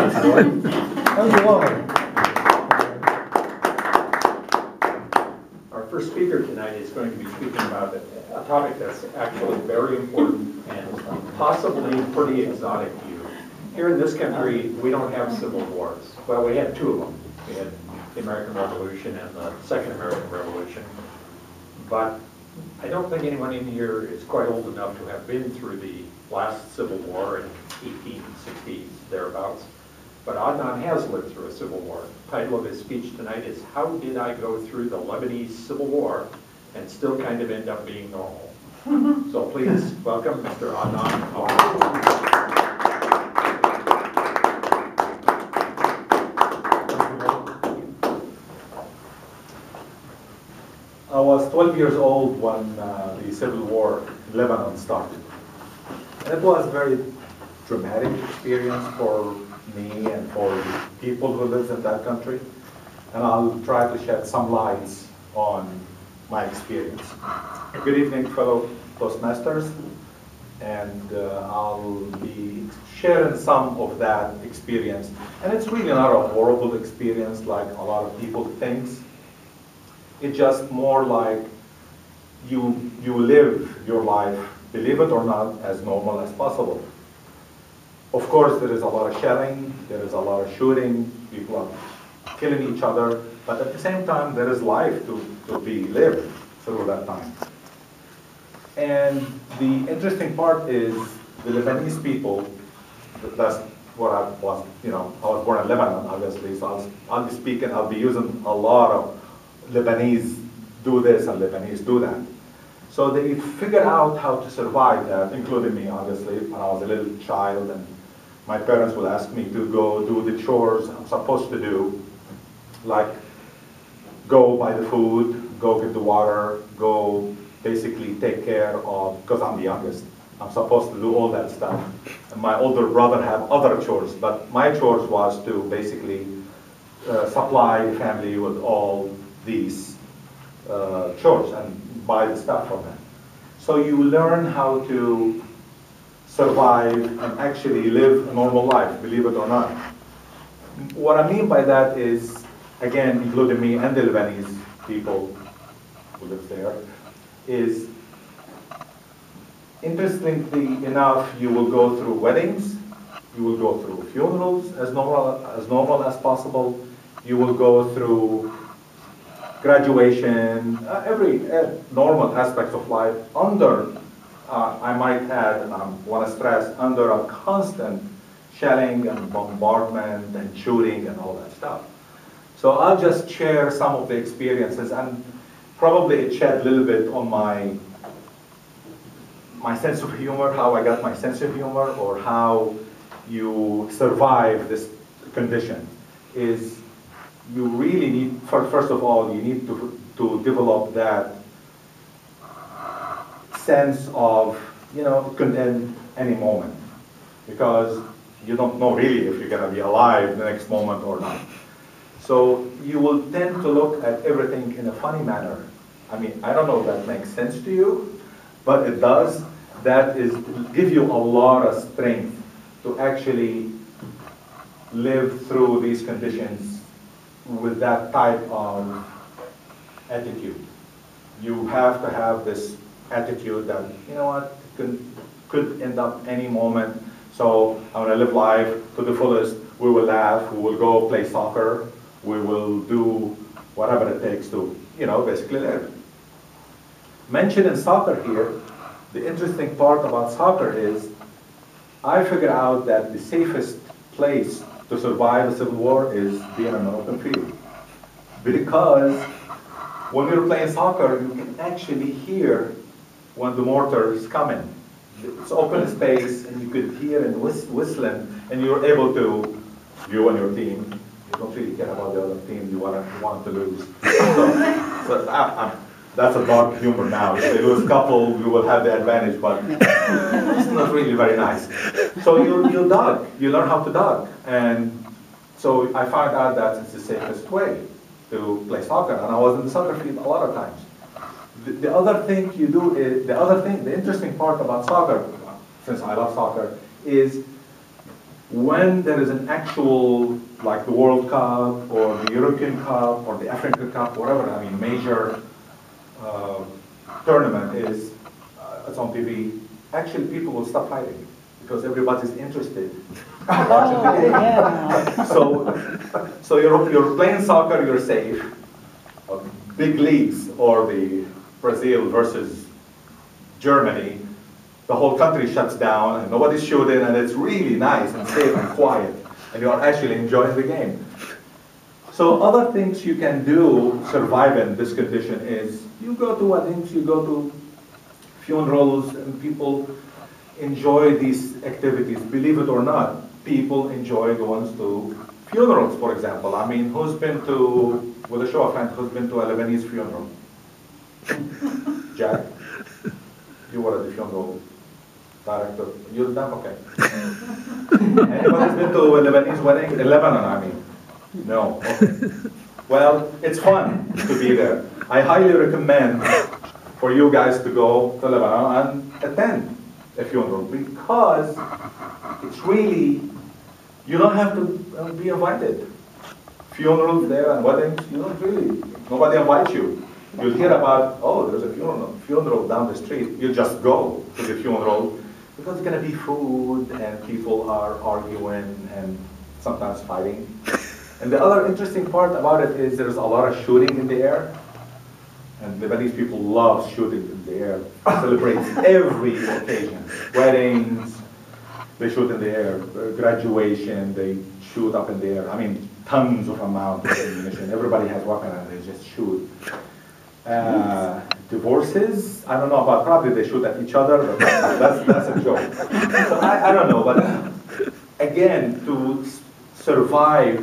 Our first speaker tonight is going to be speaking about a topic that's actually very important and possibly pretty exotic to you. Here in this country, we don't have civil wars. Well, we had two of them. We had the American Revolution and the Second American Revolution. But I don't think anyone in here is quite old enough to have been through the last Civil War in 1860s, thereabouts. But Adnan has lived through a civil war. The title of his speech tonight is, How Did I Go Through the Lebanese Civil War and Still Kind of End Up Being Normal? So please welcome Mr. Adnan. I was 12 years old when the civil war in Lebanon started. And it was a very dramatic experience for me and for the people who live in that country. And I'll try to shed some lights on my experience. Good evening, fellow Toastmasters. And I'll be sharing some of that experience. And it's really not a horrible experience like a lot of people think. It's just more like you live your life, believe it or not, as normal as possible. Of course, there is a lot of shelling, there is a lot of shooting, people are killing each other, but at the same time, there is life to be lived through that time. And the interesting part is the Lebanese people, that's what I was, I was born in Lebanon, obviously, so I'll be speaking, I'll be using a lot of Lebanese do this and Lebanese do that. So they figured out how to survive that, including me, obviously, when I was a little child, and my parents would ask me to go do the chores I'm supposed to do, like go buy the food, go get the water, go basically take care of, because I'm the youngest, I'm supposed to do all that stuff. And my older brother had other chores, but my chores was to basically supply the family with all these chores and buy the stuff for them. So you learn how to survive and actually live a normal life, believe it or not. What I mean by that is, again, including me and the Lebanese people who live there, is interestingly enough, you will go through weddings, you will go through funerals as normal as possible, you will go through graduation, every normal aspect of life under, I might add, and I want to stress, under a constant shelling and bombardment and shooting and all that stuff. So I'll just share some of the experiences, and probably it shed a little bit on my sense of humor, how I got my sense of humor, or how you survive this condition. Is you really need, first of all, you need to develop that sense of, it could end any moment, because you don't know really if you're going to be alive the next moment or not. So you will tend to look at everything in a funny manner. I mean, I don't know if that makes sense to you, but it does. That is give you a lot of strength to actually live through these conditions with that type of attitude. You have to have this attitude that, it could end up any moment. So I'm going to live life to the fullest. We will laugh, we will go play soccer, we will do whatever it takes to, basically live. Mentioning soccer here, the interesting part about soccer is I figured out that the safest place to survive a civil war is being on an open field. Because when you're playing soccer, you can actually hear when the mortar is coming. It's open space, and you could hear it whistling, and you're able to, you and your team, you don't really care about the other team, you want to lose. So that's a dark humor now. If they lose a couple, we will have the advantage, but it's not really very nice. So you dug, you learn how to dug. And so I found out that it's the safest way to play soccer, and I was in the soccer field a lot of times. The other thing you do is, the interesting part about soccer, since I love soccer, is when there is an actual, like the World Cup or the European Cup or the African Cup, whatever, I mean, major tournament is, it's on TV, actually people will stop fighting because everybody's interested in watching the game. Yeah. So you're playing soccer, you're safe. Big leagues or the Brazil versus Germany, the whole country shuts down and nobody's shooting and it's really nice and safe and quiet and you are actually enjoying the game. So other things you can do survive in this condition is you go to weddings, you go to funerals, and people enjoy these activities. Believe it or not, people enjoy going to funerals, for example. I mean, who's been to, with a show of hands, who's been to a Lebanese funeral? Jack? You were at the funeral director. You've done? Okay. Anybody's been to a Lebanese wedding? In Lebanon, I mean. No. Okay. Well, it's fun to be there. I highly recommend for you guys to go to Lebanon and attend a funeral because it's really, you don't have to be invited. Funerals there and weddings, you don't really, nobody invites you. You'll hear about, oh, there's a funeral down the street. You just go to the funeral because it's going to be food and people are arguing and sometimes fighting. And the other interesting part about it is there's a lot of shooting in the air. And Lebanese people love shooting in the air. Celebrates every occasion. Weddings, they shoot in the air. Graduation, they shoot up in the air. I mean, tons of amount of ammunition. Everybody has weapons and they just shoot. Divorces, I don't know about, probably they shoot at each other, but that's a joke. So I don't know, but again, to survive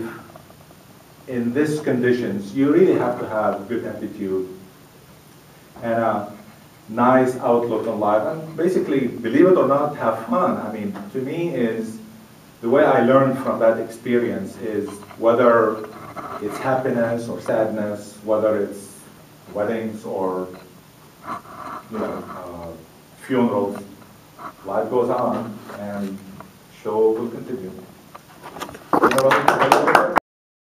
in these conditions, you really have to have good attitude and a nice outlook on life. And basically, believe it or not, have fun. I mean, to me is, the way I learned from that experience is whether it's happiness or sadness, whether it's weddings or funerals, life goes on and show will continue.